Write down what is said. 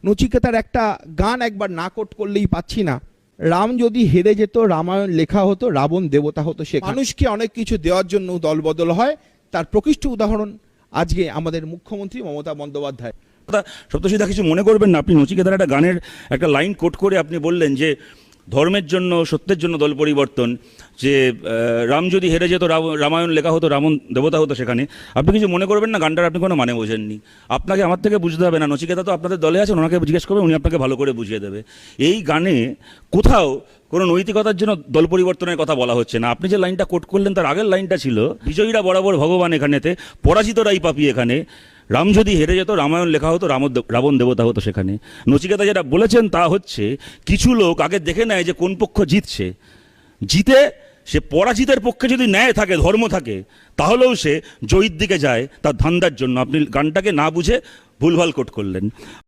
নচিকেতার একটা গান একবার না কোট করলেই পাচ্ছি না। রাম যদি হেরে যেত রামায়ণ লেখা হতো, রাবণ দেবতা হতো। সে মানুষকে অনেক কিছু দেওয়ার জন্য দলবদল হয়, তার প্রকৃষ্ট উদাহরণ আজকে আমাদের মুখ্যমন্ত্রী মমতা বন্দ্যোপাধ্যায়। সপ্তর্ষিদা কিছু মনে করবেন না, আপনি নচিকেতার একটা গানের একটা লাইন কোট করে আপনি বললেন যে ধর্মের জন্য সত্যের জন্য দল পরিবর্তন, যে রাম যদি হেরে যেত রামায়ণ লেখা হতো, রাবণ দেবতা হতো সেখানে। আপনি কিছু মনে করবেন না, গানটার আপনি কোনো মানে বোঝেননি। আপনাকে আমার থেকে বুঝতে হবে না, নচিকেতা তো আপনাদের দলে আছেন, ওনাকে জিজ্ঞেস করবেন, উনি আপনাকে ভালো করে বুঝিয়ে দেবে। এই গানে কোথাও কোনো নৈতিকতার জন্য দল পরিবর্তনের কথা বলা হচ্ছে না। আপনি যে লাইনটা কোট করলেন তার আগের লাইনটা ছিল বিজয়ীরা বরাবর ভগবান এখানেতে, পরাজিতরাই পাপী এখানে, রাম যদি হেরে যেত রামায়ণ লেখা হতো, রাবণ দেবতা হতো সেখানে। নচিকেতা যেটা বলেছেন তা হচ্ছে কিছু লোক আগে দেখে নেয় যে কোন পক্ষ জিতছে, জিতে সে পরাজিতের পক্ষে যদি ন্যায় থাকে, ধর্ম থাকে, তাহলেও সে জয়ীর দিকে যায় তার ধান্দার জন্য। আপনি গানটাকে না বুঝে ভুলভাল কোট করলেন।